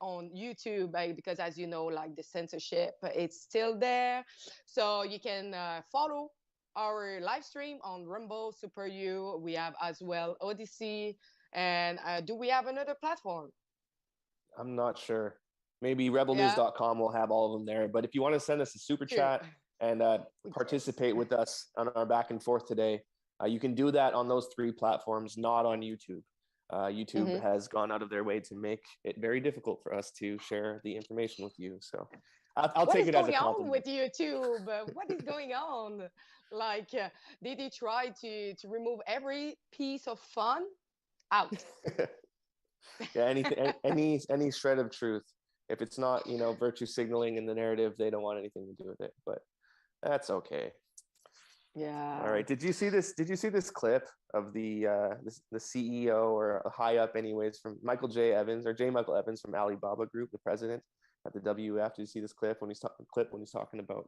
on YouTube, because as you know, like the censorship, it's still there. So you can follow our live stream on Rumble, Super U. We have as well Odyssey. And do we have another platform? I'm not sure. Maybe Yeah, rebelnews.com will have all of them there. But if you want to send us a super true. chat and Yes. participate with us on our back and forth today, you can do that on those three platforms, not on YouTube. YouTube Hmm. has gone out of their way to make it very difficult for us to share the information with you. So I'll What take is it as a going on compliment. with YouTube? What is going on? Like, did he try to remove every piece of fun out? Yeah, anything, any shred of truth. If it's not, virtue signaling in the narrative, they don't want anything to do with it. But that's okay. All Yeah. right. Did you see this? Did you see this clip of the CEO or a high up, anyways, from Michael J. Evans or J. Michael Evans from Alibaba Group, the president at the WF? Did you see this clip when he's talking about?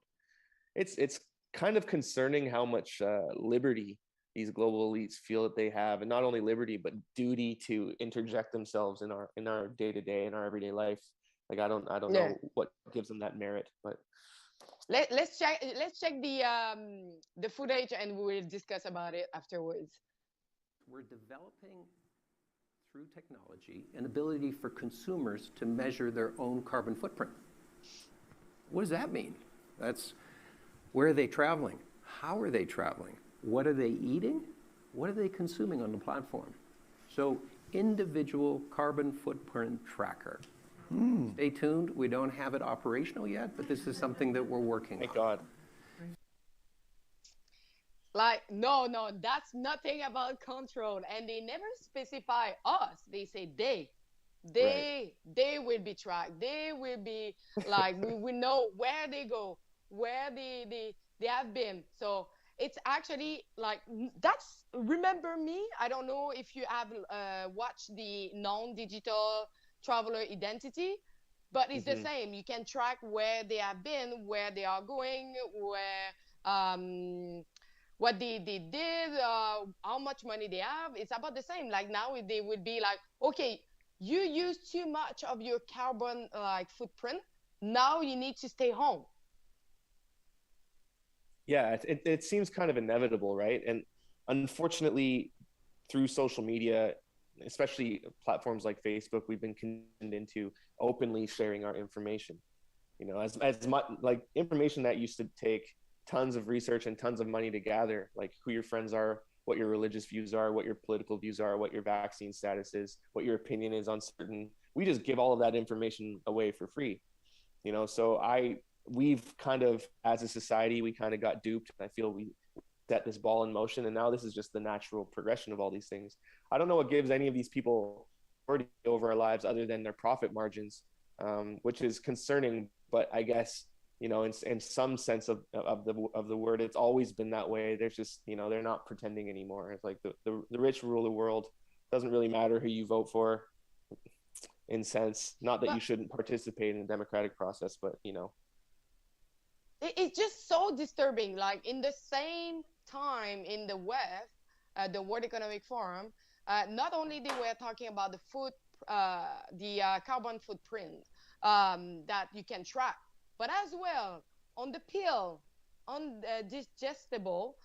It's kind of concerning how much liberty these global elites feel that they have, and not only liberty but duty to interject themselves in our day to day, in our everyday life. Like I don't Yeah. know what gives them that merit, but Let's check the footage and we will discuss about it afterwards. We're developing through technology an ability for consumers to measure their own carbon footprint. What does that mean? That's where are they traveling? How are they traveling? What are they eating? What are they consuming on the platform? So individual carbon footprint tracker. Stay tuned. We don't have it operational yet, but this is something that we're working thank on. God. Like, no, that's nothing about control. And they never specify us. They say they. Right. They will be tracked. They will be like we know where they go, where they have been. So it's actually like that's remember me. I don't know if you have watched the non-digital traveler identity, but it's the Hmm. same. You can track where they have been, where they are going, where what they did, how much money they have. It's about the same. Like now they would be like, okay, you use too much of your carbon like footprint. Now you need to stay home. Yeah, it seems kind of inevitable, right? And unfortunately, through social media, especially platforms like Facebook, we've been conditioned into openly sharing our information. As much like information that used to take tons of research and tons of money to gather, like who your friends are, what your religious views are, what your political views are, what your vaccine status is, what your opinion is on certain. We just give all of that information away for free. So we've kind of, as a society, we kind of got duped. I feel we set this ball in motion, and now this is just the natural progression of all these things. I don't know what gives any of these people authority over our lives other than their profit margins, which is concerning. But I guess in some sense of the word, it's always been that way. There's just they're not pretending anymore. It's like the rich rule the world. Doesn't really matter who you vote for, in sense. Not that you But shouldn't participate in the democratic process, but it's just so disturbing. Like in the same time in the WEF, the World Economic Forum, not only they were talking about the carbon footprint that you can track, but as well on the pill, on the digestible,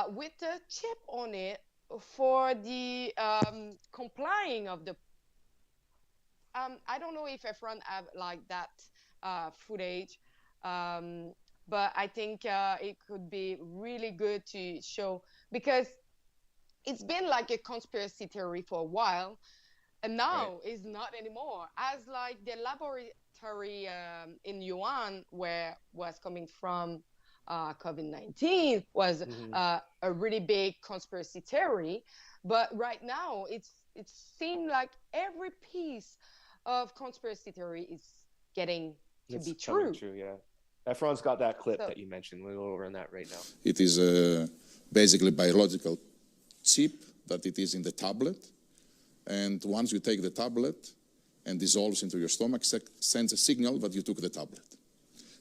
with a chip on it for the complying of the. I don't know if everyone have like that footage, um, but I think it could be really good to show because it's been like a conspiracy theory for a while, and right. now it's not anymore. As like the laboratory in Yuan, where was coming from COVID-19, was Hmm. a really big conspiracy theory, but right now it seemed like every piece of conspiracy theory is getting to It's be coming true. true, yeah. Efron's got that clip So that you mentioned. We'll go over on that right now. It is basically biological chip that it is in the tablet. And once you take the tablet and dissolves into your stomach, sends a signal that you took the tablet.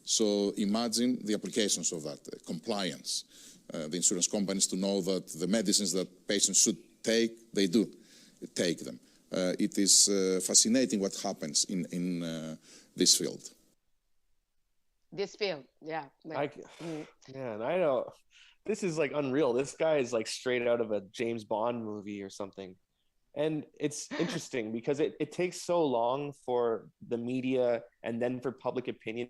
So imagine the applications of that, compliance. The insurance companies to know that the medicines that patients should take, they do take them. it is fascinating what happens in this field. This field, yeah. Man, I don't. This is like unreal. This guy is like straight out of a James Bond movie or something. And it's interesting because it takes so long for the media and then for public opinion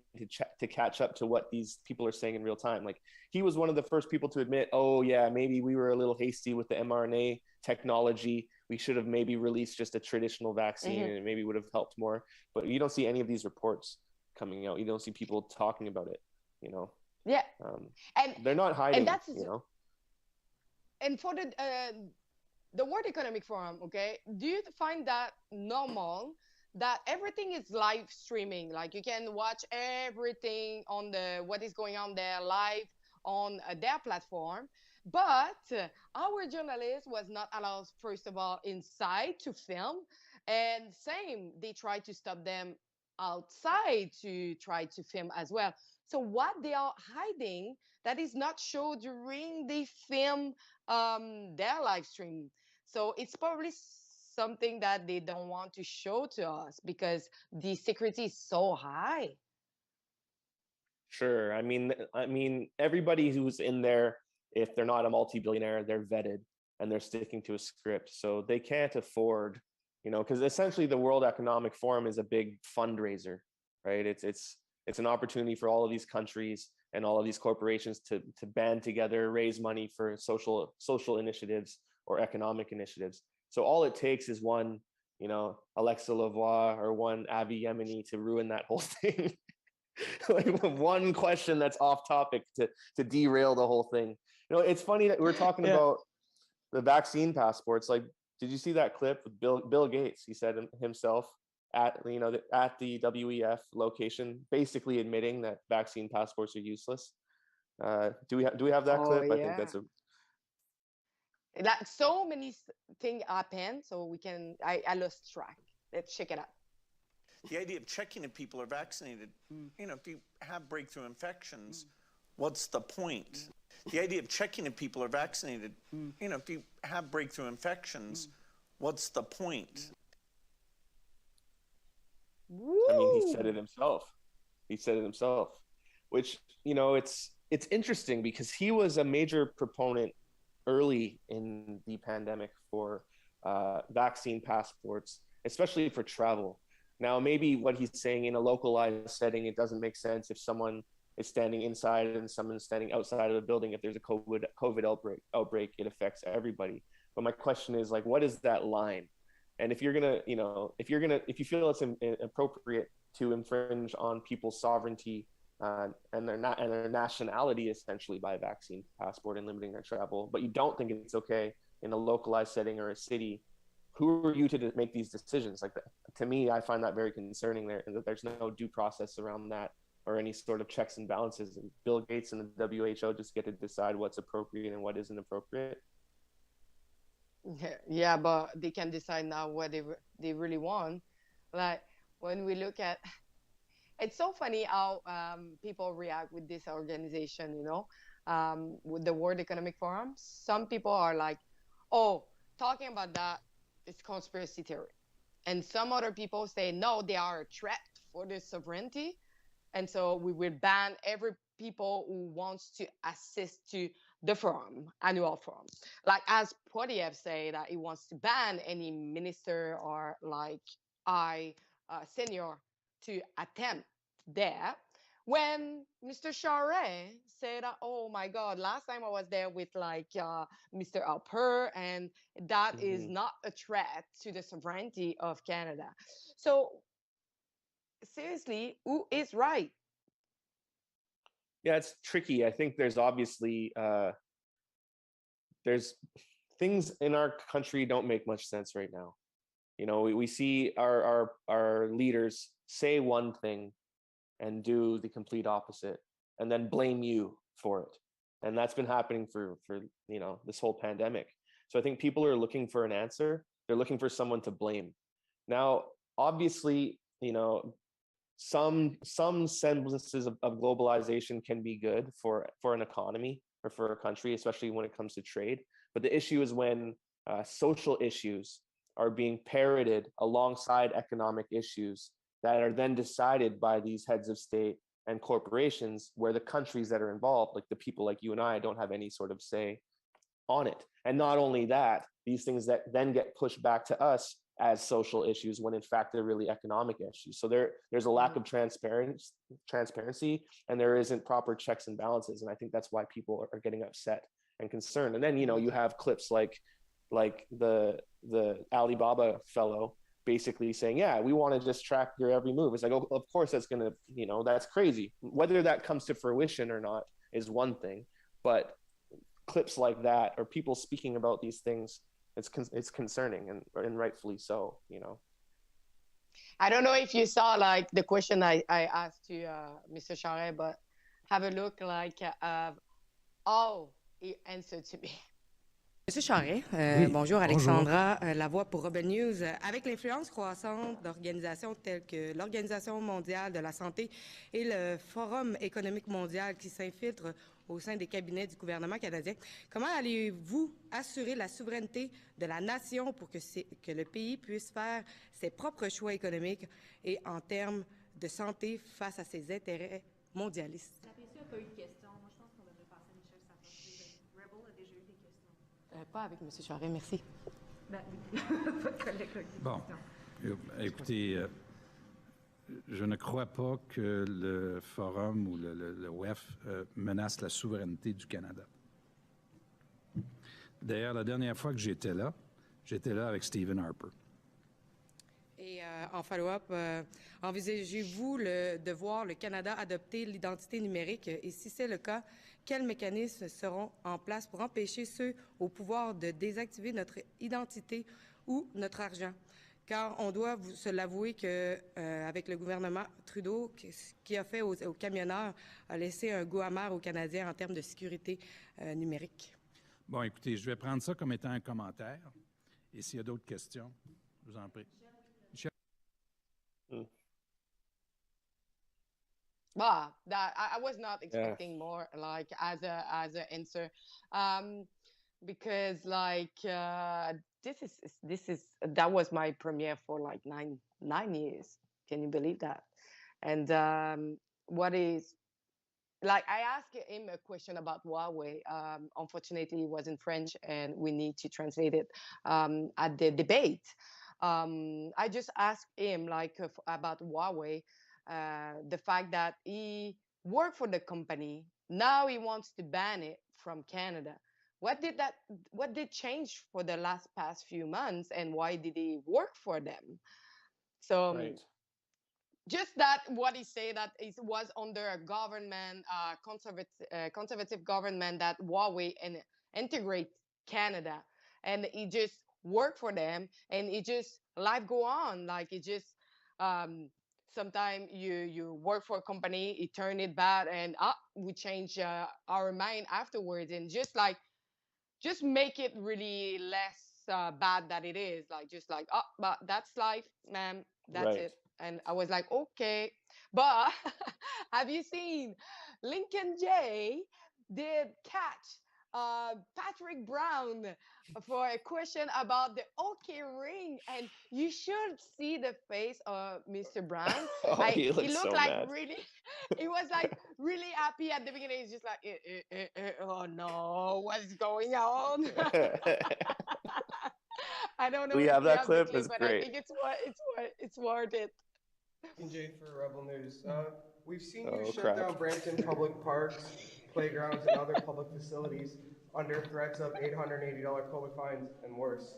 to catch up to what these people are saying in real time. Like he was one of the first people to admit, oh yeah, maybe we were a little hasty with the mRNA technology. We should have maybe released just a traditional vaccine and it maybe would have helped more. But you don't see any of these reports coming out. You don't see people talking about it, you know? Yeah. And they're not hiding, and that's, you know? And for the World Economic Forum, okay, do you find that normal that everything is live streaming? Like you can watch everything on what is going on there live on their platform, but our journalist was not allowed, first of all, inside to film, and same, they tried to stop them outside to try to film as well. So what they are hiding that is not shown during the film their live stream. So it's probably something that they don't want to show to us because the security is so high. Sure. I mean, everybody who's in there, if they're not a multi-billionaire, they're vetted and they're sticking to a script. So they can't afford, you know, because essentially the World Economic Forum is a big fundraiser, right? It's an opportunity for all of these countries and all of these corporations to band together, raise money for social initiatives or economic initiatives. So all it takes is one, you know, Alexa Lavoie or one Avi Yemeni to ruin that whole thing. Like one question that's off topic to derail the whole thing. You know, it's funny that we're talking about the vaccine passports. Like, did you see that clip with Bill Gates? He said himself at the WEF location, basically admitting that vaccine passports are useless. Do we have that clip? Yeah. I think that's like so many things happen, so we can. I lost track. Let's check it out. The idea of checking if people are vaccinated, you know, if you have breakthrough infections, what's the point? The idea of checking if people are vaccinated, you know, if you have breakthrough infections, what's the point? I mean, he said it himself. Which, you know, it's interesting because he was a major proponent early in the pandemic for vaccine passports, especially for travel. Now, maybe what he's saying in a localized setting, it doesn't make sense if someone is standing inside and someone's standing outside of the building. If there's a COVID outbreak, it affects everybody. But my question is, like, what is that line? And if you're gonna, you know, if you feel it's appropriate to infringe on people's sovereignty and their nationality essentially by a vaccine passport and limiting their travel, but you don't think it's okay in a localized setting or a city, who are you to make these decisions? Like that, to me, I find that very concerning. That there's no due process around that or any sort of checks and balances. And Bill Gates and the WHO just get to decide what's appropriate and what isn't appropriate. Yeah, but they can decide now what they really want. Like when we look at, it's so funny how people react with this organization. You know, with the World Economic Forum, some people are like, "Oh, talking about that, it's conspiracy theory," and some other people say, "No, they are a threat for the sovereignty, and so we will ban every people who wants to assist to the forum, annual forum." Like as Poilievre say that he wants to ban any minister or like senior to attempt there. When Mr. Charest said, "Oh my God, last time I was there with like Mr. Harper, and that is not a threat to the sovereignty of Canada." So seriously, who is right? Yeah, it's tricky. I think there's obviously there's things in our country don't make much sense right now. You know, we see our leaders say one thing and do the complete opposite and then blame you for it. And that's been happening for you know, this whole pandemic. So I think people are looking for an answer. They're looking for someone to blame. Now, obviously, you know, some semblances of globalization can be good for an economy or for a country, especially when it comes to trade. But the issue is when social issues are being parroted alongside economic issues that are then decided by these heads of state and corporations, where the countries that are involved, like the people like you and I, don't have any sort of say on it. And not only that, these things that then get pushed back to us as social issues when in fact they're really economic issues. So there's a lack of transparency, and there isn't proper checks and balances. And I think that's why people are getting upset and concerned. And then, you know, you have clips like the Alibaba fellow basically saying, yeah, we want to just track your every move. It's like, oh, of course that's going to, you know, that's crazy. Whether that comes to fruition or not is one thing, but clips like that, or people speaking about these things, it's concerning, and rightfully so, you know. I don't know if you saw like the question I asked to Mr. Charest, but have a look like how he answered to me. Monsieur Charest, Oui, bonjour, bonjour. Alexandra, la voix pour Rebel News. Avec l'influence croissante d'organisations telles que l'Organisation mondiale de la santé et le Forum économique mondial qui s'infiltrent au sein des cabinets du gouvernement canadien, comment allez-vous assurer la souveraineté de la nation pour que le pays puisse faire ses propres choix économiques et en termes de santé face à ses intérêts mondialistes? L'apprécié n'a pas eu de questions. Moi, je pense qu'on devrait passer à Michel Sapin. Rebel a déjà eu des questions. Pas avec M. Charest, merci. Ben, votre collègue a eu des Bon, questions. écoutez, je ne crois pas que le Forum ou le WEF menace la souveraineté du Canada. D'ailleurs, la dernière fois que j'étais là avec Stephen Harper. Et en follow-up, envisagez-vous de voir le Canada adopter l'identité numérique? Et si c'est le cas, quels mécanismes seront en place pour empêcher ceux au pouvoir de désactiver notre identité ou notre argent? Car on doit se l'avouer qu'avec le gouvernement Trudeau, ce qu'il a fait aux camionneurs a laissé un goût amer aux Canadiens en termes de sécurité numérique. Bon, écoutez, je vais prendre ça comme étant un commentaire. Et s'il y a d'autres questions, je vous en prie. Bah, that I was not expecting more like as a answer, because like this is that was my premiere for like nine years. Can you believe that? And what is like I asked him a question about Huawei. Unfortunately, it was in French, and we need to translate it at the debate. I just asked him like about Huawei. The fact that he worked for the company, now he wants to ban it from Canada. What did change for the past few months, and why did he work for them? So Right. just that what he said, that it was under a government, conservative government, that Huawei and integrate Canada, and he just worked for them, and it just life go on, like it just sometimes you work for a company, it turn it bad, and we change our mind afterwards, and just make it really less bad that it is, like just like but that's life, man, that's Right. it. And I was like, okay, but have you seen Lincoln J did catch Patrick Brown for a question about the OK ring, and you should see the face of Mr. Brown. Oh, Like, he looks looked so like mad. really, he was like really happy at the beginning. He's just like, oh no, what's going on? I don't know We if have that the clip. It's but great. I think it's worth it. Jay for Rebel News. We've seen you Oh, shut crap. down Brampton public parks, playgrounds, and other public facilities under threats of $880 COVID fines and worse.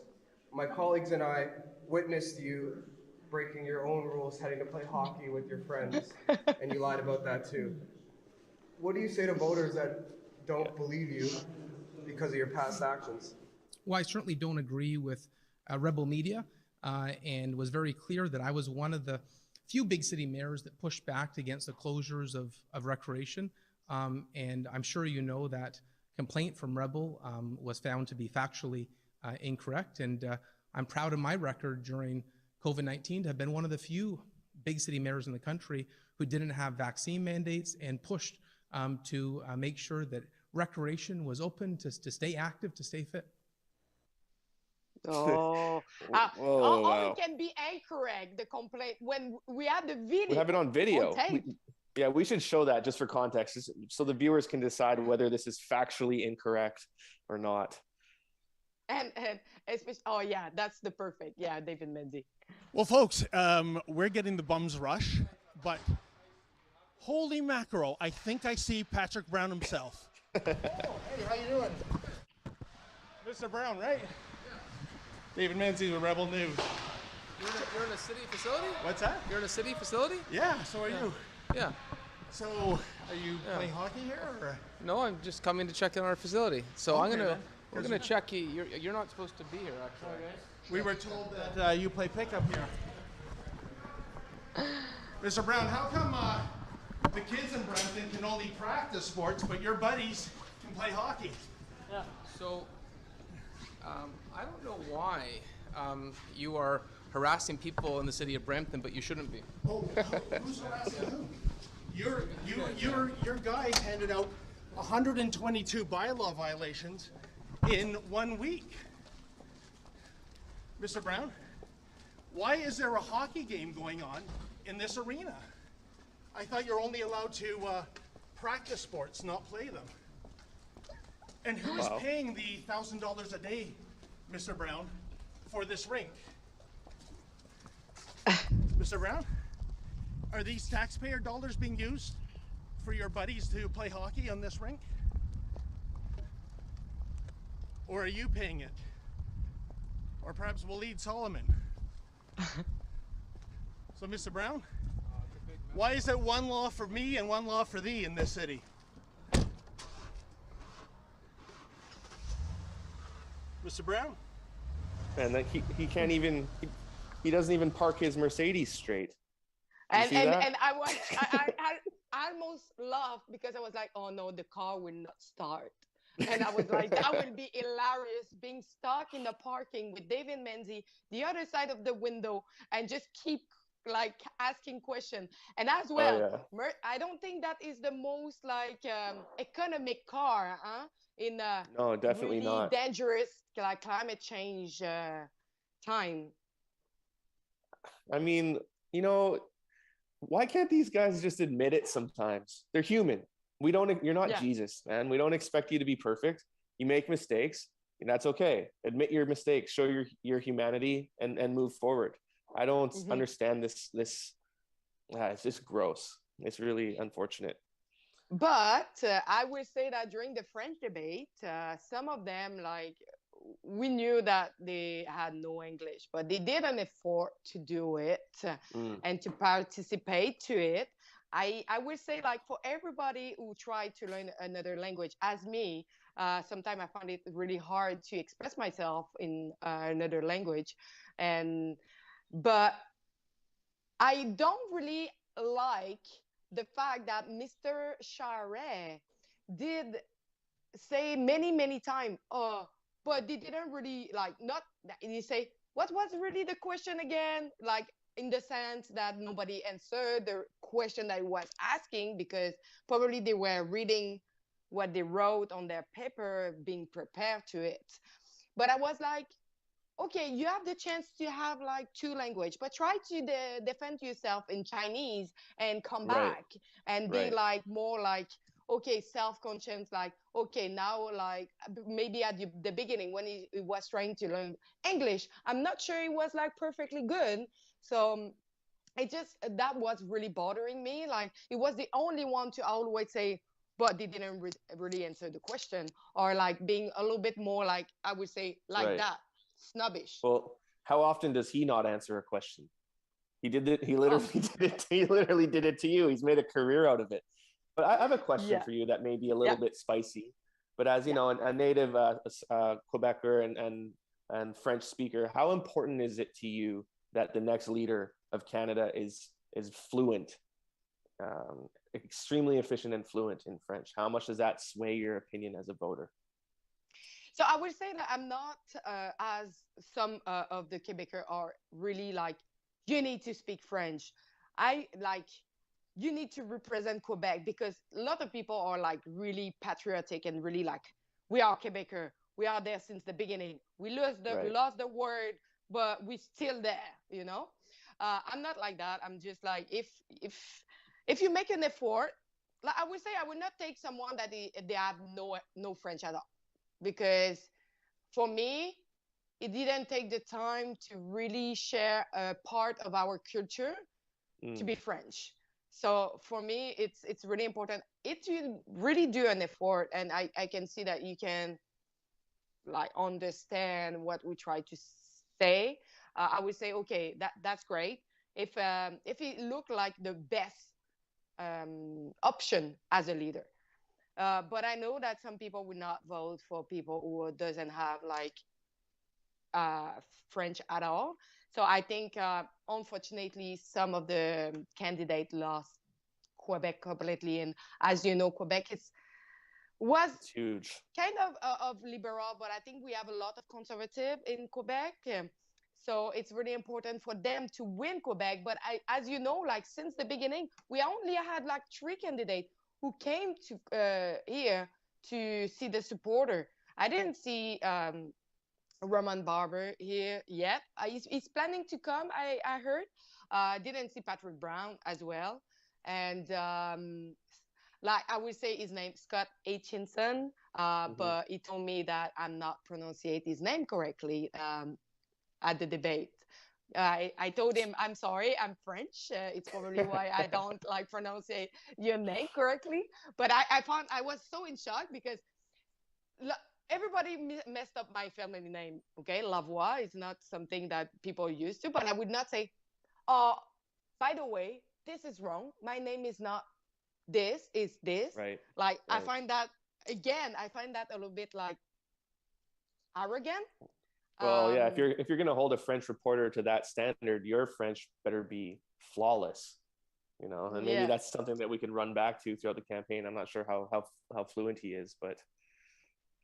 My colleagues and I witnessed you breaking your own rules, heading to play hockey with your friends, and you lied about that too. What do you say to voters that don't believe you because of your past actions? Well, I certainly don't agree with Rebel Media, and was very clear that I was one of the few big city mayors that pushed back against the closures of recreation. And I'm sure you know that complaint from Rebel was found to be factually incorrect. And I'm proud of my record during COVID-19 to have been one of the few big city mayors in the country who didn't have vaccine mandates and pushed to make sure that recreation was open to stay active, to stay fit. Oh, Oh, or wow. it can be incorrect, the complaint, when we have the video. We have it on video. tape. Yeah, we should show that just for context, so the viewers can decide whether this is factually incorrect or not. And especially, oh yeah, that's the perfect. Yeah, David Menzies. Well, folks, we're getting the bum's rush, but holy mackerel, I think I see Patrick Brown himself. Oh, hey, how you doing? Mr. Brown, right? Yeah. David Menzies with Rebel News. You're in a city facility? What's that? You're in a city facility? Yeah, so are you. Yeah. So, are you playing hockey here, or? No, I'm just coming to check in our facility. So Okay, we're gonna check you. You're not supposed to be here, actually. We were told that you play pickup here. Mr. Brown, how come the kids in Brampton can only practice sports, but your buddies can play hockey? Yeah. So, I don't know why you are harassing people in the city of Brampton, but you shouldn't be. Oh, who's harassing who? Your guy handed out 122 bylaw violations in 1 week. Mr. Brown, why is there a hockey game going on in this arena? I thought you're only allowed to practice sports, not play them. And who is paying the $1,000 a day, Mr. Brown, for this rink? Mr. Brown, are these taxpayer dollars being used for your buddies to play hockey on this rink? Or are you paying it? Or perhaps Waleed Solomon? So, Mr. Brown, why is it one law for me and one law for thee in this city? Mr. Brown? And like he can't even he doesn't even park his Mercedes straight. And I almost laughed because I was like, oh no, the car will not start. And I was like, that would be hilarious, being stuck in the parking with David Menzies, the other side of the window, and just keep like asking questions. And as well, I don't think that is the most like economic car, in no, definitely really not dangerous like climate change time. I mean, you know, why can't these guys just admit it sometimes? They're human. You're not Jesus, man. We don't expect you to be perfect. You make mistakes, and that's okay. Admit your mistakes, show your humanity, and move forward. I don't understand this. It's just gross. It's really unfortunate. But I will say that during the French debate, some of them, like, we knew that they had no English, but they did an effort to do it and to participate to it. I will say, like, for everybody who tried to learn another language, as me, sometimes I found it really hard to express myself in another language. But I don't really like the fact that Mr. Charest did say many times, but they didn't really, like, not, he say, what was really the question again? Like, in the sense that nobody answered the question that I was asking, because probably they were reading what they wrote on their paper, being prepared to it. But I was like, okay, you have the chance to have like two languages, but try to defend yourself in Chinese and come back and be like more like, okay, self-conscious, like, okay, now, like, maybe at the beginning when he was trying to learn English, I'm not sure it was like perfectly good. So that was really bothering me. Like, it was the only one to always say, but they didn't really answer the question, or like being a little bit more like, I would say, like that, snobbish. Well, how often does he not answer a question? He did it. He literally did it. He literally did it to you. He's made a career out of it. But I have a question for you that may be a little bit spicy. But as you know, a native Quebecer and French speaker, how important is it to you that the next leader of Canada is fluent, extremely efficient and fluent in French? How much does that sway your opinion as a voter? So I would say that I'm not as some of the Quebecers are really like, you need to speak French. You need to represent Quebec, because a lot of people are like really patriotic and really like, we are Quebecers. we are there since the beginning. We Right. lost the word, but we're still there, you know? I'm not like that. I'm just like, if you make an effort, like I would say, I would not take someone that they have no French at all, because for me, it didn't take the time to really share a part of our culture to be French. So for me, it's really important. If you really do an effort, and I can see that you can like understand what we try to say, I would say, okay, that's great. If it looked like the best option as a leader. But I know that some people would not vote for people who doesn't have like uh, French at all. So I think, unfortunately, some of the candidates lost Quebec completely. And as you know, Quebec was It's huge. kind of liberal, but I think we have a lot of conservative in Quebec. So it's really important for them to win Quebec. But as you know, like since the beginning, we only had like 3 candidates who came to here to see the supporter. I didn't see Roman Barber here yet. He's planning to come, I heard. Didn't see Patrick Brown as well. And like I would say his name, Scott Aitchison, but he told me that I'm not pronouncing his name correctly at the debate. I told him, I'm sorry, I'm French. It's probably why I don't like pronounce your name correctly. But I was so in shock because everybody messed up my family name. Okay, Lavoie is not something that people used to, but I would not say, oh, by the way, this is wrong. My name is not this, is this. Right. Like, right. I find that, again, I find that a little bit like arrogant. Well, yeah, if you're gonna hold a French reporter to that standard, your French better be flawless, you know. And maybe Yeah. that's something that we can run back to throughout the campaign. I'm not sure how fluent he is, but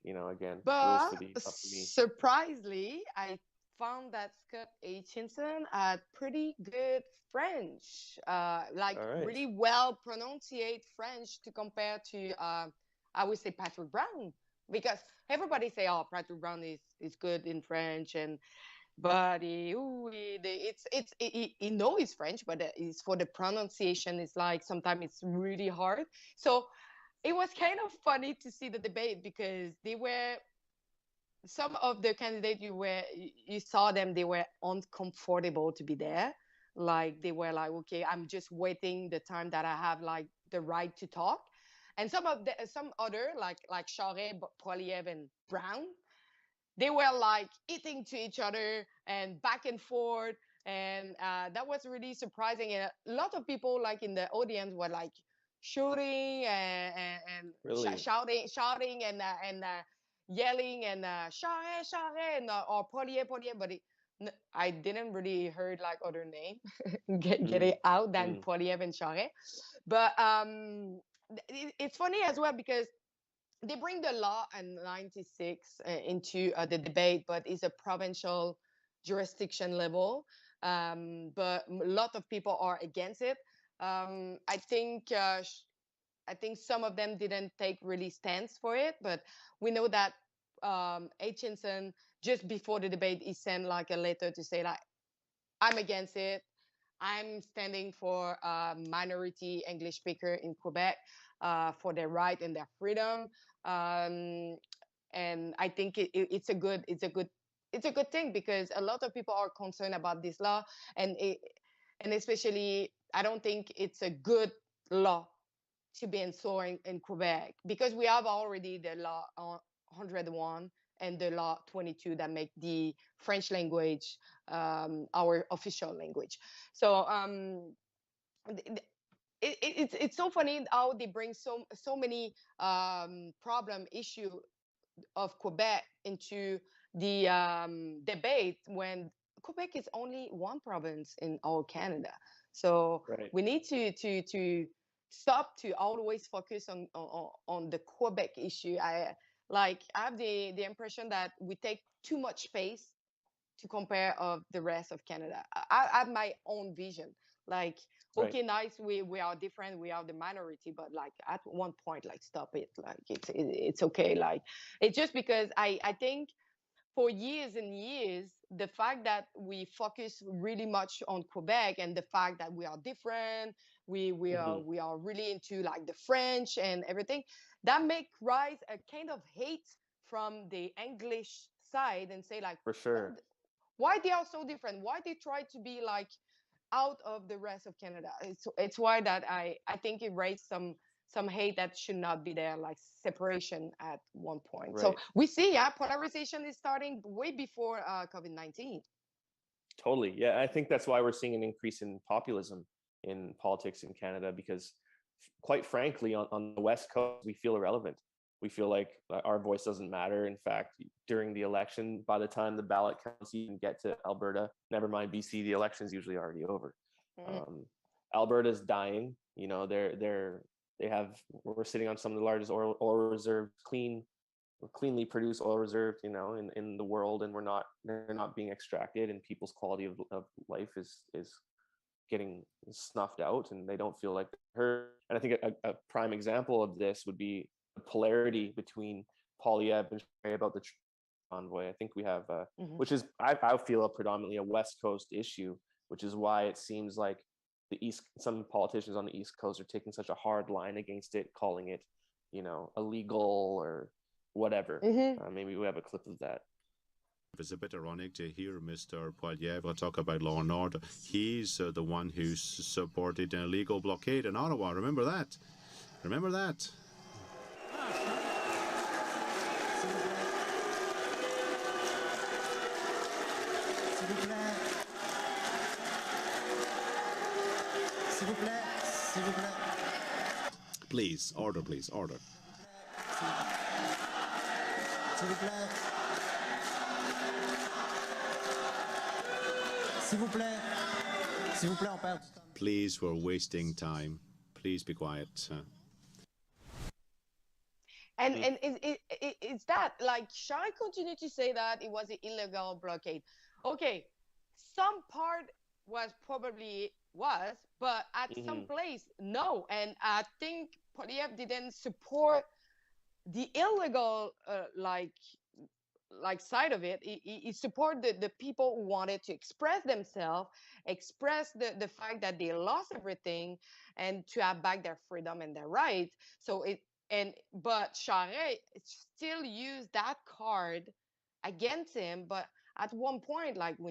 you know, again, rules But for the up to me. surprisingly, I found that Scott Aitchison had pretty good French, like All right. really well pronunciate French to compare to, I would say, Patrick Brown, because everybody say, oh, Patrick Brown is good in French, and but he knows French, but it's for the pronunciation. It's like sometimes it's really hard. So it was kind of funny to see the debate because they were some of the candidates you saw them, they were uncomfortable to be there. Like they were like, okay, I'm just waiting the time that I have like the right to talk. And some other like Charest, Poiliev, and Brown, they were like eating to each other and back and forth. And that was really surprising. And a lot of people like in the audience were like shooting and Really? shouting and yelling and Charest, Charest, and or Poilier, Poilier, but I didn't really heard like other name get it out than Poilier and Charest. But it's funny as well because they bring the law in 96 into the debate, but it's a provincial jurisdiction level. But a lot of people are against it. I think some of them didn't take really stance for it, but we know that Aitchison, just before the debate, he sent like a letter to say like, I'm against it. I'm standing for minority English speaker in Quebec for their right and their freedom. And I think it's a good thing because a lot of people are concerned about this law, and especially I don't think it's a good law to be enforced in Quebec because we have already the law 101 and the law 22 that make the French language our official language. So it's so funny how they bring so many problem issue of Quebec into the debate when Quebec is only one province in all Canada. So Right. we need to stop to always focus on the Quebec issue. I have the impression that we take too much space to compare of the rest of Canada. I have my own vision. Like, Right. okay, nice, we are different, we are the minority, but like at one point, like stop it. Like it's okay. Like it's just because I think for years and years, the fact that we focus really much on Quebec and the fact that we are different, we are really into like the French and everything, that make rise a kind of hate from the English side and say like, For sure. why they are so different? Why they try to be like out of the rest of Canada? It's why that I think it raised some hate that should not be there, like separation at one point. So Right. we see, yeah, polarization is starting way before COVID-19. Totally. Yeah, I think that's why we're seeing an increase in populism in politics in Canada because, quite frankly, on the West Coast, we feel irrelevant. We feel like our voice doesn't matter. In fact, during the election, by the time the ballot counts even get to Alberta, never mind BC, the election's usually already over. Alberta's dying. You know, we're sitting on some of the largest oil reserves, cleanly produced oil reserve, you know, in the world, and they're not being extracted, and people's quality of life is getting snuffed out, and they don't feel like they're heard. And I think a prime example of this would be the polarity between Polyev and Charest about the convoy. I think we have, which is I feel predominantly a West Coast issue, which is why it seems like some politicians on the East Coast are taking such a hard line against it, calling it, you know, illegal or whatever. Maybe we have a clip of that. It's a bit ironic to hear Mr. Poilievre talk about law and order. He's the one who supported an illegal blockade in Ottawa. Remember that? Remember that? Please, order, please, order. Please, we're wasting time. Please be quiet. And it's that, like, Charest continued to say that it was an illegal blockade. Okay, some part was, but at some place, no. And I think Polyev didn't support the illegal like side of it. He supported the people who wanted to express themselves, express the fact that they lost everything, and to have back their freedom and their rights. But Charest still used that card against him. But at one point, like we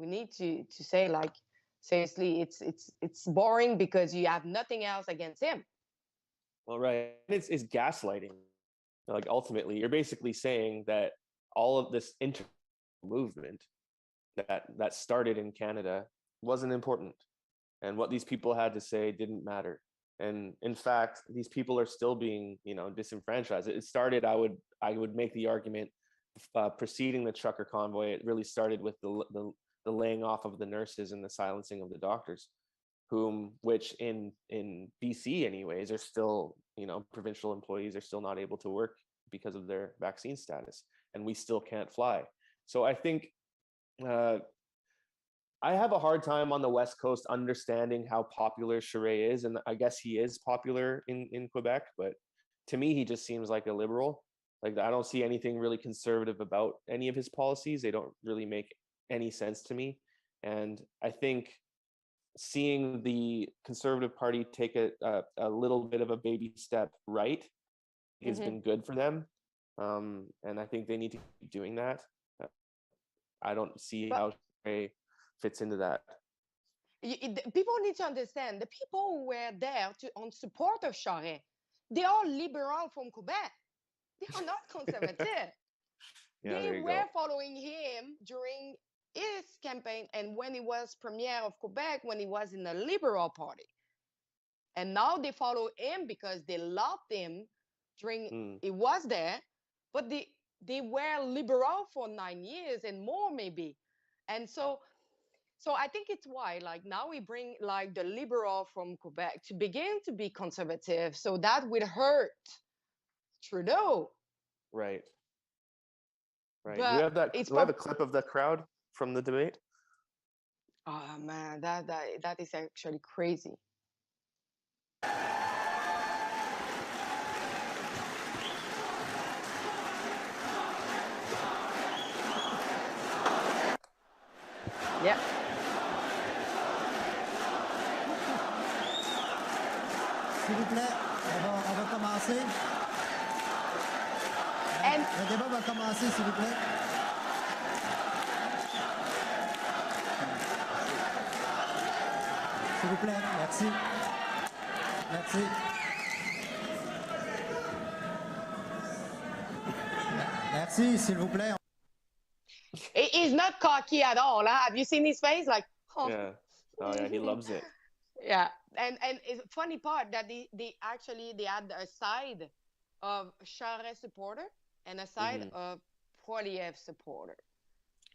need to say, like, seriously, it's boring because you have nothing else against him. Well, right. It's gaslighting. Like, ultimately, you're basically saying that all of this movement that started in Canada wasn't important, and what these people had to say didn't matter. And in fact, these people are still being, you know, disenfranchised. It started, I would make the argument, preceding the trucker convoy. It really started with the laying off of the nurses and the silencing of the doctors, which in BC anyways are still, you know, provincial employees are still not able to work because of their vaccine status, and we still can't fly. So I think I have a hard time on the West Coast understanding how popular Charest is, and I guess he is popular in Quebec, but to me, he just seems like a liberal. Like, I don't see anything really conservative about any of his policies. They don't really make any sense to me. And I think seeing the Conservative Party take a little bit of a baby step right has been good for them. And I think they need to keep doing that. I don't see how Charest fits into that. People need to understand, the people who were there on support of Charest, they are liberal from Quebec. They are not conservative. They were following him during his campaign and when he was premier of Quebec, when he was in the Liberal Party. And now they follow him because they loved him during he was there, but they were liberal for 9 years and more maybe. And so I think it's why, like, now we bring like the liberal from Quebec to begin to be conservative, so that would hurt Trudeau. Right. But do we have a clip of the crowd from the debate? Oh man, that is actually crazy. Yeah. S'il vous plaît, on va commencer. Le débat va commencer, s'il vous plaît. S'il vous plaît, merci. Merci. Merci, s'il vous plaît. He's not cocky at all. Huh? Have you seen his face? Like, oh. Yeah. Oh yeah, he loves it. Yeah, and it's funny part that they had a side of Charest supporter and a side of Poilievre supporter.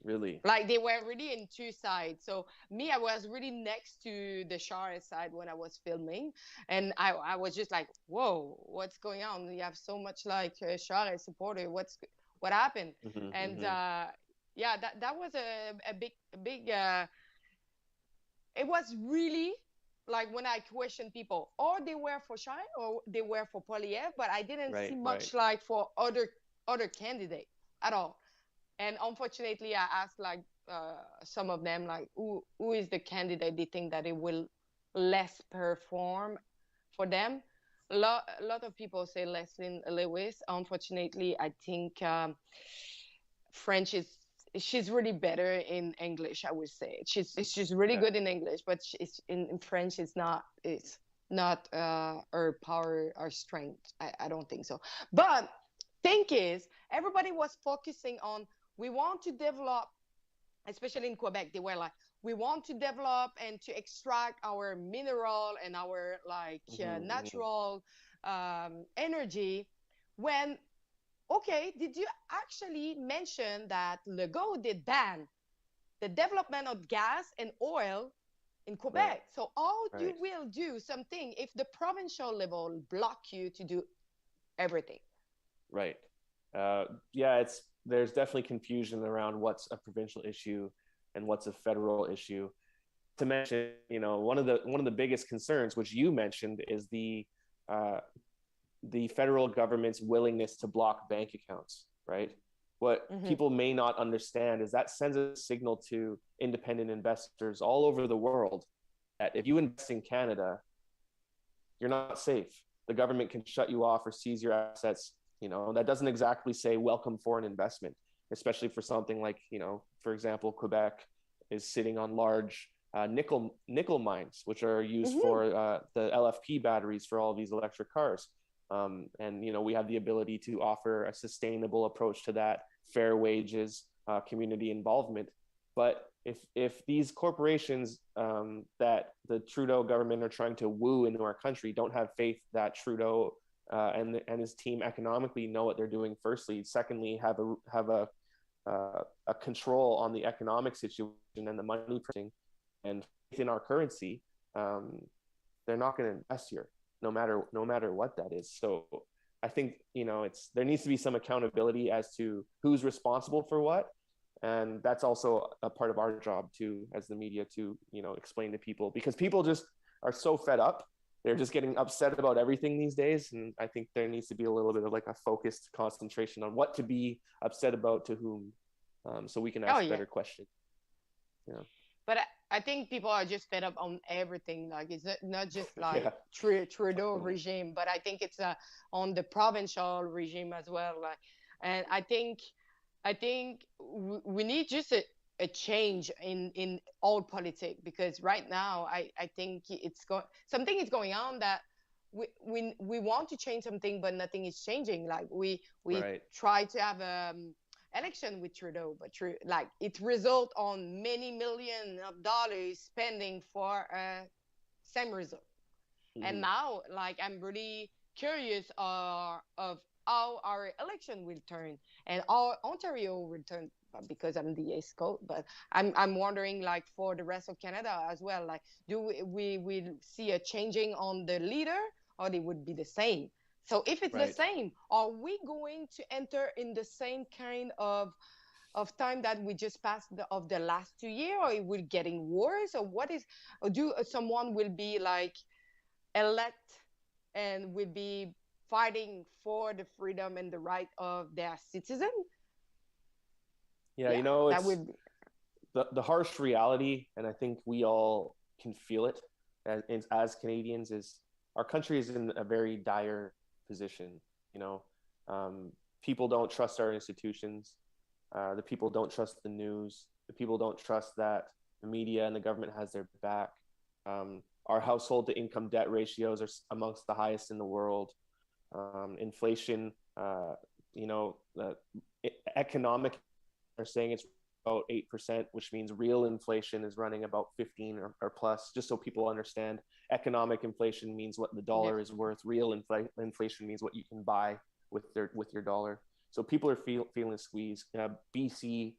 Really? Like they were really in two sides. So me, I was really next to the Charest side when I was filming, and I was just like, whoa, what's going on? You have so much like Charest supporter. What happened? And yeah, that was a big. It was really like when I questioned people, or they were for Charest or they were for Poilievre, but I didn't see much like for other candidates at all. And unfortunately, I asked like some of them like who is the candidate they think that it will less perform for them. A lot of people say Leslie Lewis. Unfortunately, I think French she's really better in English. I would say she's really good in English, but in French it's not her power or strength. I don't think so. But thing is, everybody was focusing on we want to develop, especially in Quebec. They were like, we want to develop and to extract our mineral and our like natural energy. When okay, did you actually mention that Legault did ban the development of gas and oil in Quebec? Right. So how you will do something if the provincial level block you to do everything? Right. Yeah, there's definitely confusion around what's a provincial issue and what's a federal issue. To mention, one of the biggest concerns, which you mentioned, is the federal government's willingness to block bank accounts, right? What people may not understand is that sends a signal to independent investors all over the world that if you invest in Canada, you're not safe. The government can shut you off or seize your assets. That doesn't exactly say welcome foreign investment, especially for something like, for example, Quebec is sitting on large nickel mines, which are used for the LFP batteries for all of these electric cars. And we have the ability to offer a sustainable approach to that, fair wages, community involvement. But if these corporations that the Trudeau government are trying to woo into our country don't have faith that Trudeau and his team economically know what they're doing, firstly, secondly, have a control on the economic situation and the money printing and in our currency, they're not going to invest here. No matter what that is. So I think there needs to be some accountability as to who's responsible for what, and that's also a part of our job too, as the media, to explain to people, because people just are so fed up. They're just getting upset about everything these days, and I think there needs to be a little bit of like a focused concentration on what to be upset about to whom, so we can ask better questions. Yeah. But I think people are just fed up on everything. Like it's not just like Trudeau regime, but I think it's on the provincial regime as well. Like, and I think we need just a change in all politics, because right now I think something is going on that we want to change something, but nothing is changing. Like we try to have election with Trudeau, but like it result on many millions of dollars spending for same result. And now, like, I'm really curious of how our election will turn and how Ontario will turn, because I'm the East Coast, but I'm wondering, like, for the rest of Canada as well, like, do we will see a changing on the leader, or they would be the same? So if it's the same, are we going to enter in the same kind of of time that we just passed of the last 2 years, or it will getting worse, or what is, or do someone will be like elect and will be fighting for the freedom and the right of their citizen? Yeah, that it's would be. the harsh reality, and I think we all can feel it as Canadians, is our country is in a very dire position. People don't trust our institutions. The people don't trust the news. The people don't trust that the media and the government has their back. Our household to income debt ratios are amongst the highest in the world. Inflation, the economic are saying it's about 8%, which means real inflation is running about 15 or plus, just so people understand. Economic inflation means what the dollar is worth. Real inflation means what you can buy with your dollar. So people are feeling squeezed. BC,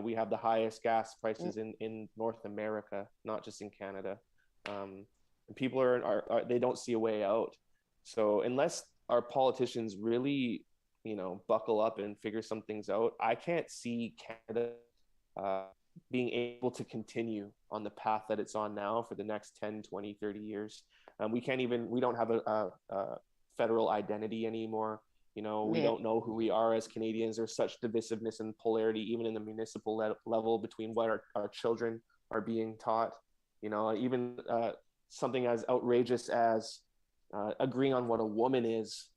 we have the highest gas prices in North America, not just in Canada. And people they don't see a way out. So unless our politicians really, buckle up and figure some things out, I can't see Canada being able to continue on the path that it's on now for the next 10, 20, 30 years. We don't have a federal identity anymore. We don't know who we are as Canadians. There's such divisiveness and polarity, even in the municipal level, between what our children are being taught. Even something as outrageous as agreeing on what a woman is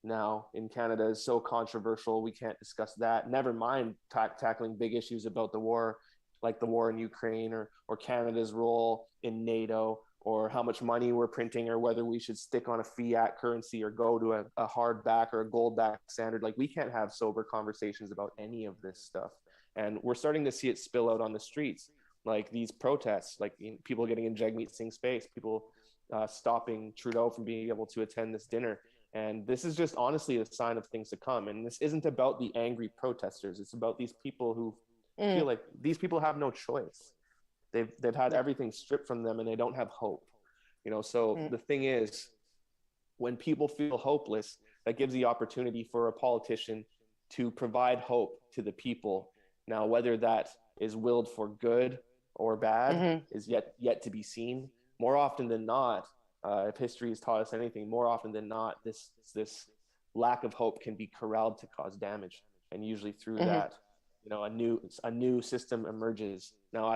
now in Canada is so controversial. We can't discuss that. Never mind tackling big issues about the war, like the war in Ukraine, or Canada's role in NATO, or how much money we're printing, or whether we should stick on a fiat currency or go to a hard back or a gold back standard. Like, we can't have sober conversations about any of this stuff. And we're starting to see it spill out on the streets, like these protests, like people getting in Jagmeet Singh's face, people stopping Trudeau from being able to attend this dinner. And this is just honestly a sign of things to come. And this isn't about the angry protesters. It's about these people who feel like these people have no choice. They've had everything stripped from them, and they don't have hope. So the thing is, when people feel hopeless, that gives the opportunity for a politician to provide hope to the people. Now, whether that is willed for good or bad is yet to be seen. More often than not, if history has taught us anything, more often than not, this lack of hope can be corralled to cause damage, and usually through that, a new system emerges. Now,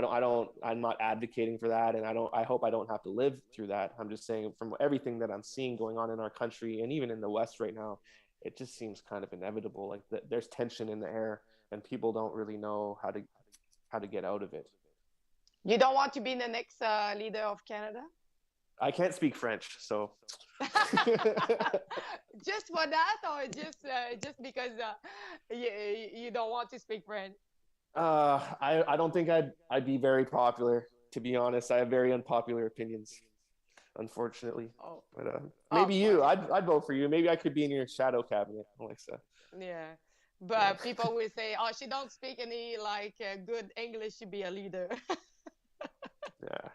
I'm not advocating for that, and I hope I don't have to live through that. I'm just saying, from everything that I'm seeing going on in our country and even in the West right now, it just seems kind of inevitable. Like, there's tension in the air, and people don't really know how to get out of it. You don't want to be the next leader of Canada? I can't speak French, so. Just for that, or just because you don't want to speak French? I don't think I'd be very popular, to be honest. I have very unpopular opinions, unfortunately. Oh. But maybe you. I'd vote for you. Maybe I could be in your shadow cabinet, Alexa. Yeah, but people will say, "Oh, she don't speak any good English to be a leader." Yeah.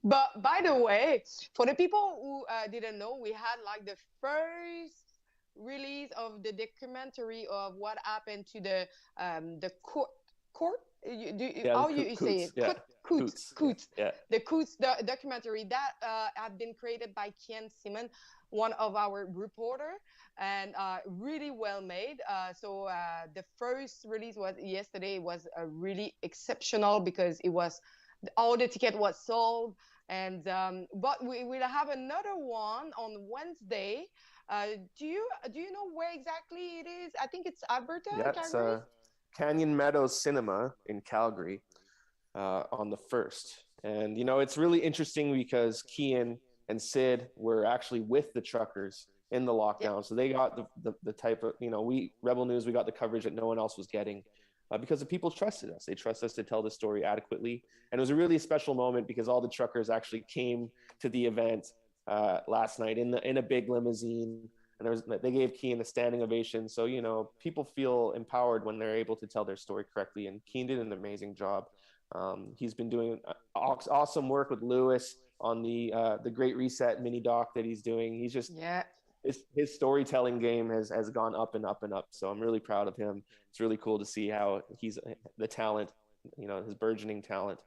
But by the way, for the people who didn't know, we had the first release of the documentary of what happened to the court. How you say it? Yeah. Coutts. Yeah. The Coutts documentary that had been created by Kian Simon, one of our reporter, and really well made. So the first release was yesterday. It was really exceptional because it was all the ticket was sold, and but we will have another one on Wednesday. Do you know where exactly it is? I think it's Alberta. Yeah, Calgary? it's Canyon Meadows Cinema in Calgary on the 1st. And it's really interesting because Kian and Sid were actually with the truckers in the lockdown, so they got the type of we Rebel News, we got the coverage that no one else was getting. Because the people trusted us. They trust us to tell the story adequately. And it was a really special moment because all the truckers actually came to the event last night in a big limousine. And they gave Kian a standing ovation. So, people feel empowered when they're able to tell their story correctly. And Kian did an amazing job. He's been doing awesome work with Lewis on the Great Reset mini doc that he's doing. He's just his storytelling game has gone up and up and up. So I'm really proud of him. It's really cool to see how he's the talent, his burgeoning talent.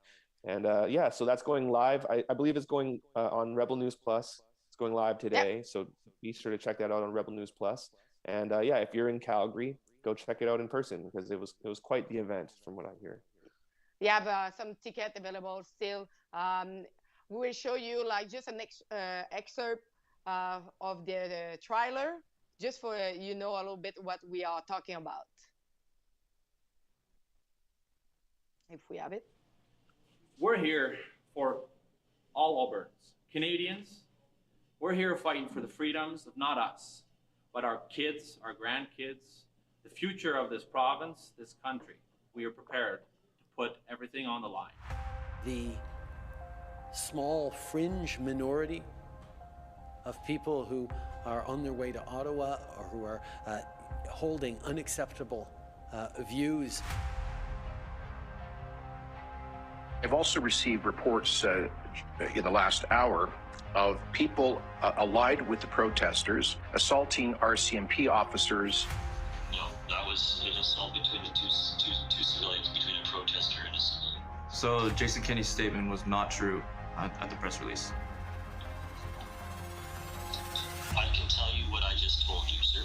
And yeah, so that's going live. I believe it's going on Rebel News Plus. It's going live today. Yep. So be sure to check that out on Rebel News Plus. And yeah, if you're in Calgary, go check it out in person because it was quite the event from what I hear. We have some ticket available still. We will show you like just an excerpt of the trailer, just for a little bit what we are talking about. If we have it. We're here for all Albertans, Canadians. We're here fighting for the freedoms of not us, but our kids, our grandkids, the future of this province, this country. We are prepared to put everything on the line. The small fringe minority of people who are on their way to Ottawa or who are holding unacceptable views. I've also received reports in the last hour of people allied with the protesters assaulting RCMP officers. No, that was an assault between the two civilians, between a protester and a civilian. So Jason Kenney's statement was not true at the press release. I can tell you what I just told you, sir.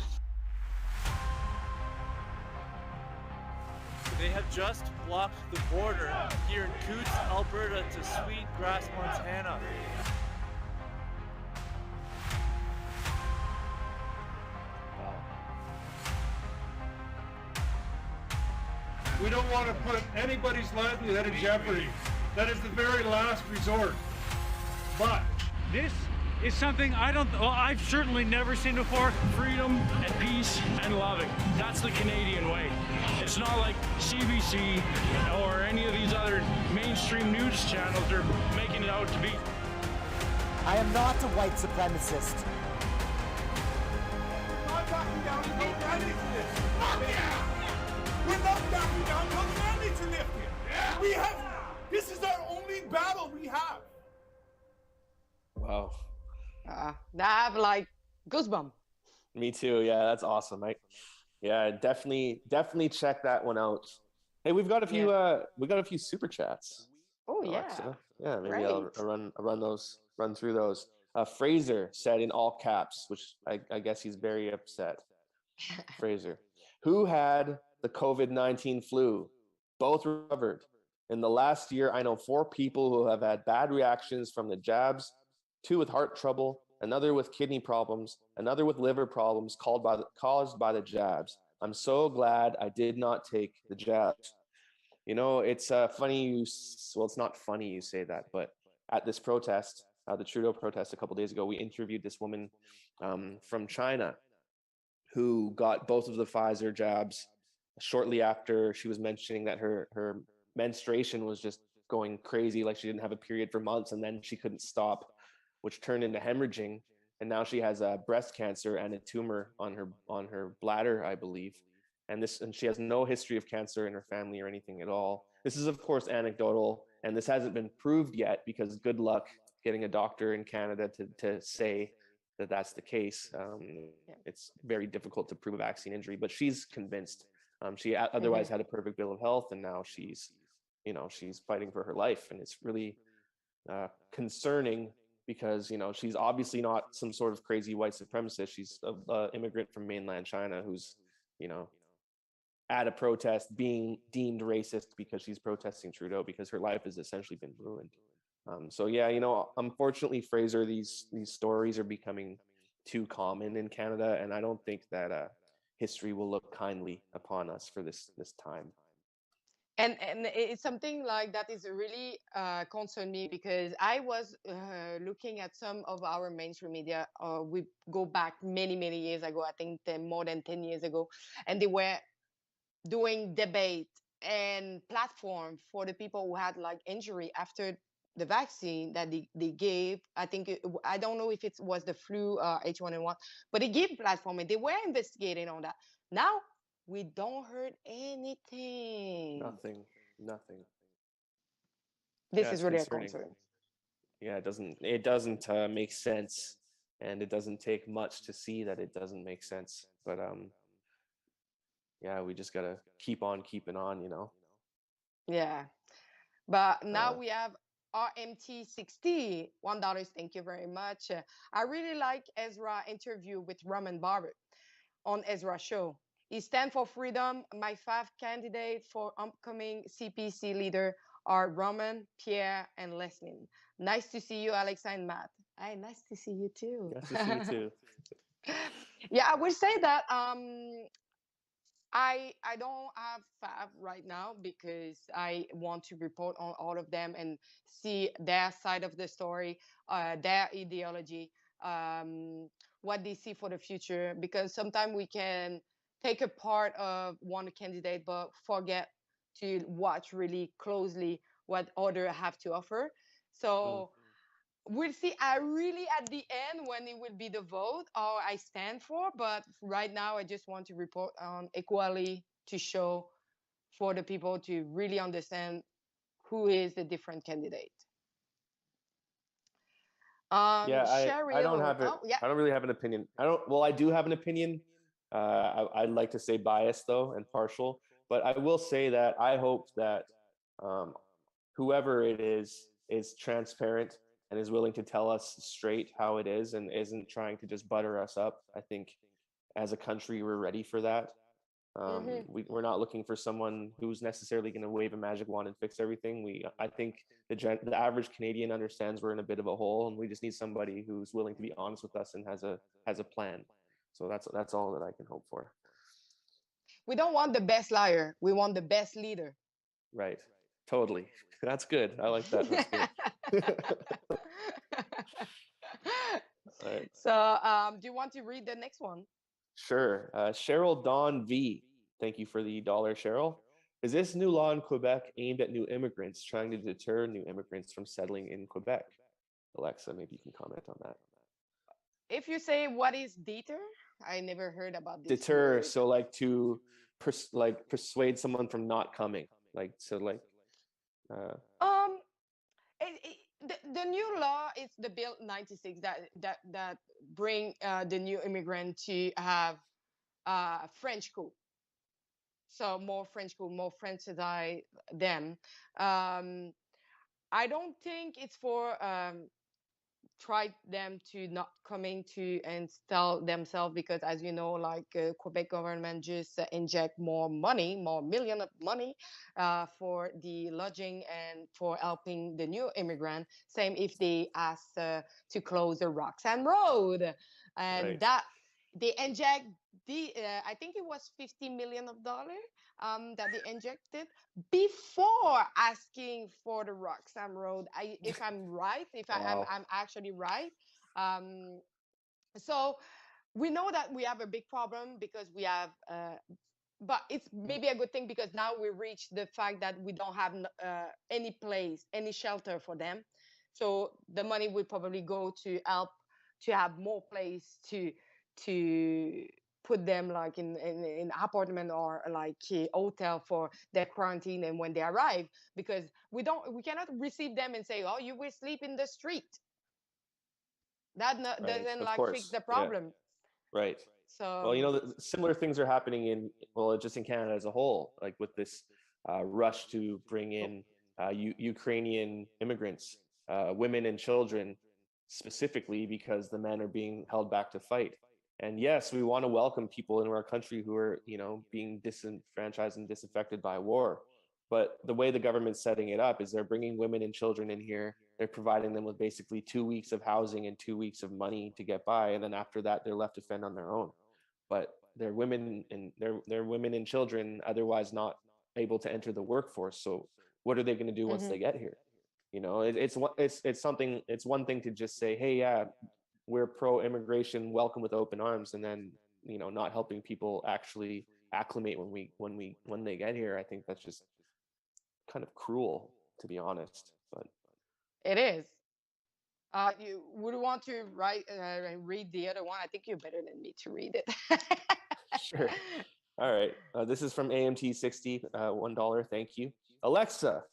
They have just blocked the border here in Coutts, Alberta to Sweetgrass, Montana. We don't want to put anybody's livelihood in jeopardy. That is the very last resort. But this is something I've certainly never seen before. Freedom and peace and loving. That's the Canadian way. It's not like CBC or any of these other mainstream news channels are making it out to be. I am not a white supremacist. we're not backing down until mandates are lifted. Fuck yeah! We're not backing down until the mandates are lifted. Yeah. This is our only battle we have. Wow. I have like goosebumps. Me too. Yeah, that's awesome. Yeah, definitely check that one out. Hey, we've got a few super chats. Oh yeah. Alexa. Yeah, maybe Great. I'll run through those. Fraser said in all caps, which I guess he's very upset. Fraser, who had the COVID-19 flu? Both recovered. In the last year, I know 4 people who have had bad reactions from the jabs, 2 with heart trouble, another with kidney problems, another with liver problems caused by the jabs. I'm so glad I did not take the jabs. It's funny it's not funny you say that, but at this protest, the Trudeau protest a couple days ago, we interviewed this woman from China who got both of the Pfizer jabs shortly after. She was mentioning that her menstruation was just going crazy, like she didn't have a period for months, and then she couldn't stop, which turned into hemorrhaging, and now she has breast cancer and a tumor on her bladder, I believe, and she has no history of cancer in her family or anything at all. This is of course anecdotal, and this hasn't been proved yet because good luck getting a doctor in Canada to say that that's the case. It's very difficult to prove a vaccine injury, but she's convinced. She otherwise had a perfect bill of health, and now she's fighting for her life, and it's really concerning because she's obviously not some sort of crazy white supremacist. She's an immigrant from mainland China who's at a protest being deemed racist because she's protesting Trudeau, because her life has essentially been ruined. So yeah, unfortunately, Fraser, these stories are becoming too common in Canada, and I don't think that history will look kindly upon us for this time. And it's something like that is really concerned me, because I was looking at some of our mainstream media. We go back many years ago, I think more than 10 years ago, and they were doing debate and platform for the people who had like injury after the vaccine that they gave. I think I don't know if it was the flu H1N1, but they gave platform and they were investigating on that. Now we don't heard anything. Nothing. This is really concerning. Yeah, it doesn't make sense and it doesn't take much to see that it doesn't make sense. But yeah, we just gotta keep on keeping on, you know. Yeah. But now Uh, we have RMT60, $1. Thank you very much. I really like Ezra interview with Roman Barber on Ezra show. He stand for freedom. My 5 candidates for upcoming CPC leader are Roman, Pierre, and Leslie. Nice to see you, Alexa and Matt. Hey, nice to see you too. nice to see you too. Yeah, I would say that I don't have 5 right now because I want to report on all of them and see their side of the story, their ideology, what they see for the future. Because sometimes we can take a part of one candidate but forget to watch really closely what other have to offer. So we'll see. I really at the end when it will be the vote or I stand for, but right now I just want to report on equally to show for the people to really understand who is the different candidate. Yeah, I don't Cheryl. have it. Oh yeah. I don't really have an opinion. I don't. Well, I do have an opinion. I'd like to say biased though and partial, but I will say that I hope that um, whoever it is transparent and is willing to tell us straight how it is and isn't trying to just butter us up. I think as a country we're ready for that. We're not looking for someone who's necessarily going to wave a magic wand and fix everything. I think the average Canadian understands we're in a bit of a hole, and we just need somebody who's willing to be honest with us and has a plan. So that's all that I can hope for. We don't want the best liar. We want the best leader. Right. Totally. That's good. I like that. That's good. All right. So, do you want to read the next one? Sure. Cheryl Dawn V. Thank you for the dollar, Cheryl. Is this new law in Quebec aimed at new immigrants, trying to deter new immigrants from settling in Quebec? Alexa, maybe you can comment on that. If you say what is deter, I never heard about this Deter, word. so like to persuade someone from not coming, like so like. The new law is the Bill 96 that bring the new immigrant to have French school. So more French school, more Frenchize them. I don't think it's for try them to not coming to install themselves because as you know like Quebec government just inject more money, more million of money for the lodging and for helping the new immigrant, same if they ask to close the Roxham Road and Right. that they inject the I think it was $50 million that they injected before asking for the Roxham Road. If I'm right, if Wow. I'm actually right. So we know that we have a big problem because we have, but it's maybe a good thing because now we reach the fact that we don't have any place, any shelter for them. So the money will probably go to help to have more place to put them like in apartment or like a hotel for their quarantine and when they arrive because we cannot receive them and say oh you will sleep in the street that Right. doesn't Of like fix course. the Yeah. problem. Right. So Well, you know, similar things are happening just in Canada as a whole, like with this rush to bring in Ukrainian immigrants, women and children, specifically because the men are being held back to fight. And yes, we want to welcome people into our country who are, you know, being disenfranchised and disaffected by war. But the way the government's setting it up is they're bringing women and children in here. They're providing them with basically 2 weeks of housing and 2 weeks of money to get by, and then after that, they're left to fend on their own. But they're women and children otherwise not able to enter the workforce. So what are they going to do once they get here? You know, it's one thing to just say, hey, yeah, we're pro-immigration, welcome with open arms, and then you know not helping people actually acclimate when they get here. I think that's just kind of cruel, to be honest. But it is. You would want to read the other one. I think you're better than me to read it. Sure. All right. This is from AMT60, $1. Thank you. Alexa,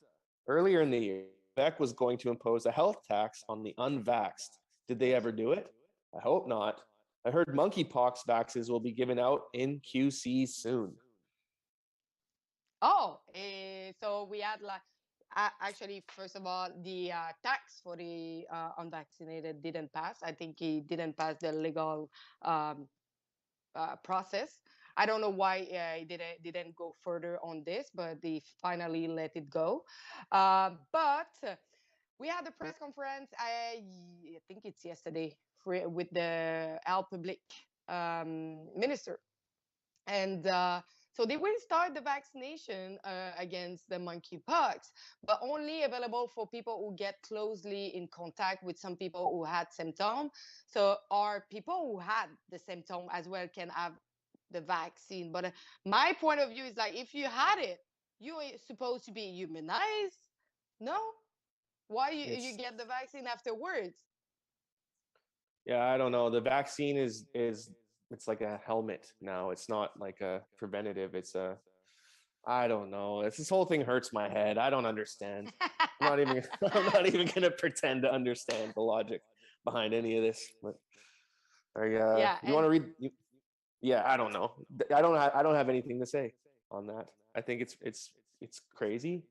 earlier in the year, Quebec was going to impose a health tax on the unvaxxed. Did they ever do it? I hope not. I heard monkeypox vaccines will be given out in QC soon. Oh, so we had like actually, first of all, the tax for the unvaccinated didn't pass. I think he didn't pass the legal um, process. I don't know why he didn't go further on this, but they finally let it go. But we had a press conference. I think it's yesterday with the Al Public minister, and so they will start the vaccination against the monkeypox, but only available for people who get closely in contact with some people who had symptoms. So, or people who had the symptom as well can have the vaccine. But my point of view is like, if you had it, you are supposed to be immunized. No, why you get the vaccine afterwards? Yeah, I don't know. The vaccine is it's like a helmet now. It's not like a preventative. It's a I don't know. This whole thing hurts my head. I don't understand. I'm not even I'm not even gonna pretend to understand the logic behind any of this. But Yeah, you want to read? Yeah, I don't know. I don't have anything to say on that. I think it's crazy,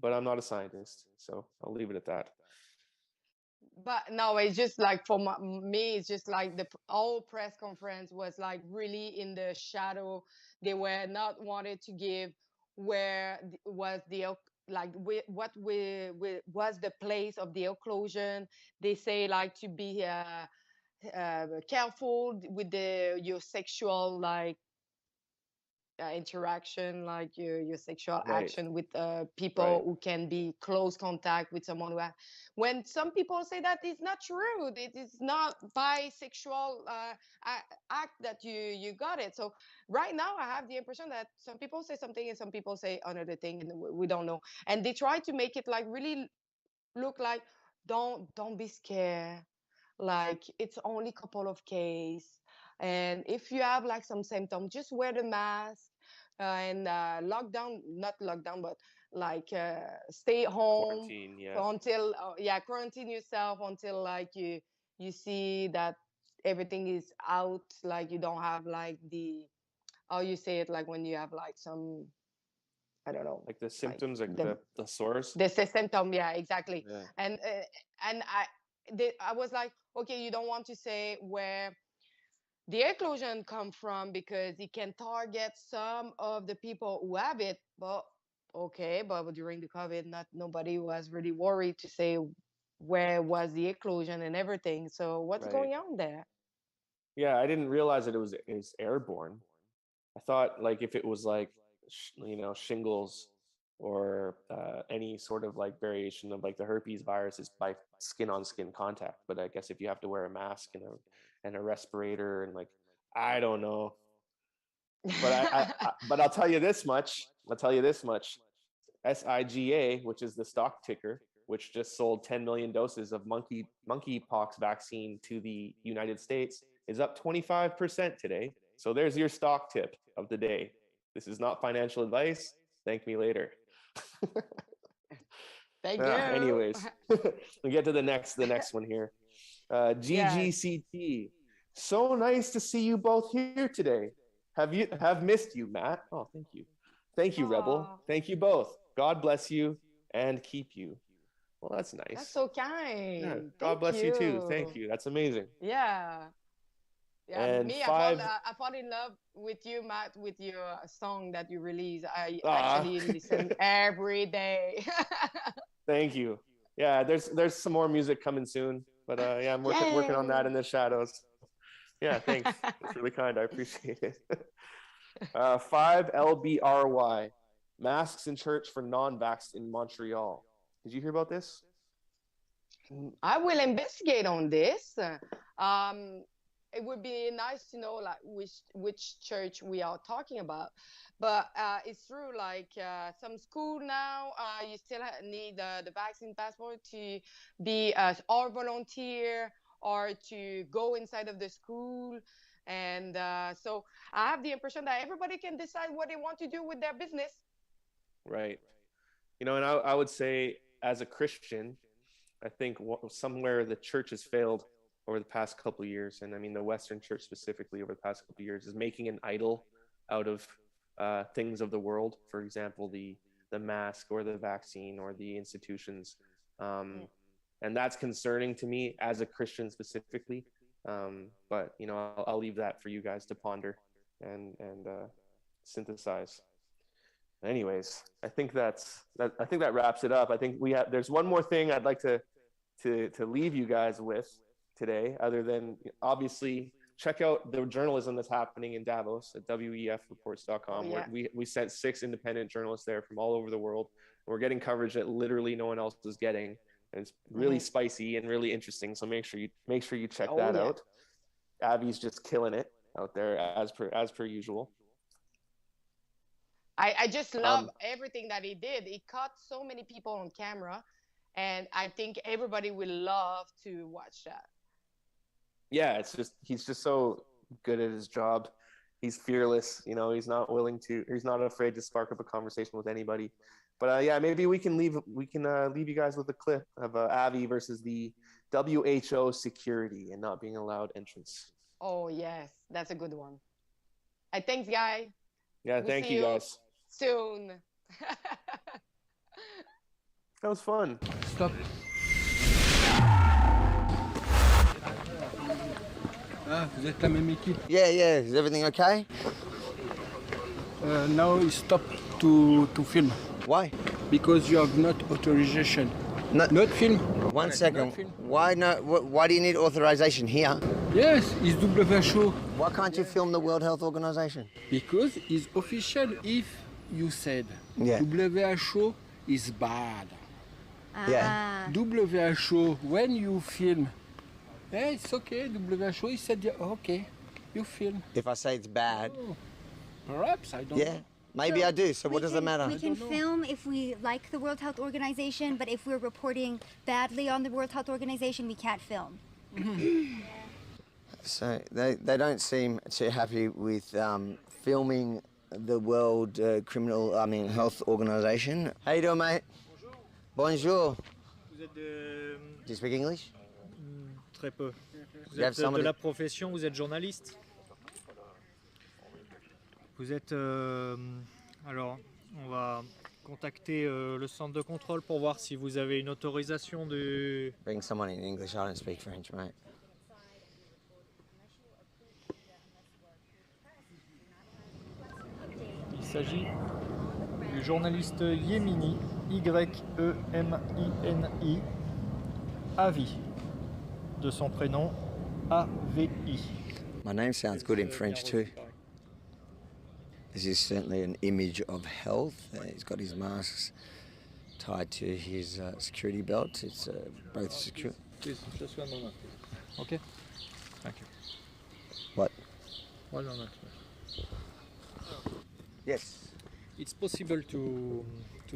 but I'm not a scientist, so I'll leave it at that. but no, it's just like for me, it's just like the whole press conference was like really in the shadow. They were not wanted to give where was the like was the place of the occlusion. They say like to be careful with your sexual like interaction, like your sexual Right. action with people who can be close contact with someone who when some people say that it's not true, it is not bisexual act that you got it. So right now I have the impression that some people say something and some people say another thing, and we don't know, and they try to make it like really look like don't be scared, like it's only a couple of cases, and if you have like some symptoms, just wear the mask and lockdown, not lockdown, but like stay home Quarantine, yeah. until quarantine yourself until like you see that everything is out, like you don't have like the how you say it, like when you have like some, I don't know, Like the symptoms, like the sores. the symptom, yeah, exactly. Yeah. And I was like, okay, you don't want to say where the exclusion come from because it can target some of the people who have it, but okay, but during the COVID, not nobody was really worried to say where was the exclusion and everything. So what's Right. going on there? Yeah, I didn't realize that it was airborne. I thought like if it was like shingles or any sort of like variation of like the herpes virus is by skin on skin contact. But I guess if you have to wear a mask and a respirator and like I don't know. But but I'll tell you this much. SIGA, which is the stock ticker, which just sold 10 million doses of monkeypox vaccine to the United States, is up 25% today. So there's your stock tip of the day. This is not financial advice. Thank me later. Thank you. Anyways, we get to the next one here. GGCT. So nice to see you both here today. Have missed you, Matt. Oh, thank you. Thank you, Rebel. Thank you both. God bless you and keep you. Well, that's nice. That's so kind. Yeah, God bless you too. Thank you. That's amazing. Yeah. Yeah, and me, five... I fall in love with you, Matt, with your song that you release. I actually listen every day. Thank you. Yeah, there's some more music coming soon, but yeah, I'm working on that in the shadows. Yeah, thanks. It's really kind. I appreciate it. 5LBRY, masks in church for non-vaxxed in Montreal. Did you hear about this? I will investigate on this. It would be nice to know like which church we are talking about, but it's true, like some school now you still need the vaccine passport to be or volunteer or to go inside of the school, and so I have the impression that everybody can decide what they want to do with their business. Right. And I would say as a Christian, I think somewhere the church has failed over the past couple of years, and I mean the Western Church specifically over the past couple of years, is making an idol out of things of the world. For example, the mask or the vaccine or the institutions, and that's concerning to me as a Christian specifically. But you know, I'll leave that for you guys to ponder and synthesize. Anyways, I think that wraps it up. I think there's one more thing I'd like to leave you guys with today, other than obviously check out the journalism that's happening in Davos at wefreports.com. Oh, yeah. We sent 6 independent journalists there from all over the world. We're getting coverage that literally no one else is getting, and it's really spicy and really interesting. So make sure you check that out. Abby's just killing it out there as per usual. I just love everything that he did. He caught so many people on camera, and I think everybody will love to watch that. Yeah, he's just so good at his job. He's fearless, you know. He's not afraid to spark up a conversation with anybody. But yeah, maybe we can leave you guys with a clip of Avi versus the WHO security and not being allowed entrance. Oh yes, that's a good one. Thanks, guy. Yeah, thank you guys. Soon. That was fun. Stop. Vous êtes la même équipe? Yeah, is everything okay? Now stop to film. Why? Because you have not authorization. Not film. One second. Why not? Why do you need authorization here? Yes, it's WHO. Why can't you film the World Health Organization? Because it's official. If you said WHO is bad. Yeah. WHO, when you film, it's okay. WHO, he said, okay, you film. If I say it's bad. Perhaps, I don't know. Maybe I do, so what does it matter? We can film if we like the World Health Organization, but if we're reporting badly on the World Health Organization, we can't film. So they don't seem too happy with filming the World Health Organization. How you doing, mate? Bonjour. Vous êtes de... Do you speak English? Très peu. Vous êtes de la profession, vous êtes journaliste? Vous êtes... Alors, on va contacter le centre de contrôle pour voir si vous avez une autorisation de... Bring someone in English, I don't speak French, mate. Il s'agit du journaliste Yemini, Y-E-M-I-N-I, Avi, de son prénom A-V-I. My name sounds good in French too. This is certainly an image of health. He's got his masks tied to his security belt. It's both secure. Please, just 1 moment. Okay? Thank you. What? 1 moment. Yes. It's possible to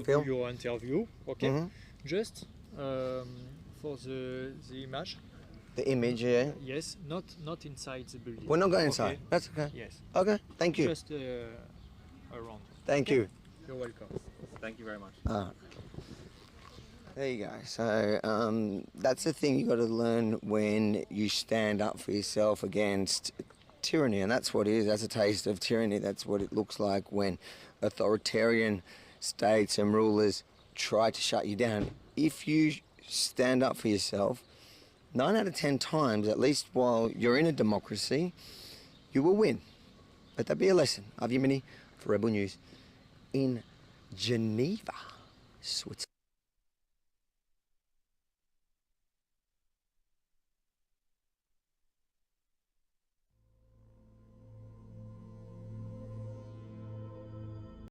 Film? do your interview, okay? Mm-hmm. Just for the image. The image, yeah? Yes, not inside the building. We're not going inside. Okay. That's okay. Yes. Okay, thank you. Just around. Thank you. You're welcome. Thank you very much. There you go. So that's the thing you got to learn when you stand up for yourself against tyranny, and that's what it is. That's a taste of tyranny. That's what it looks like when authoritarian states and rulers try to shut you down. If you stand up for yourself, 9 out of 10 times, at least while you're in a democracy, you will win. Let that be a lesson. Avi Yemini for Rebel News in Geneva, Switzerland.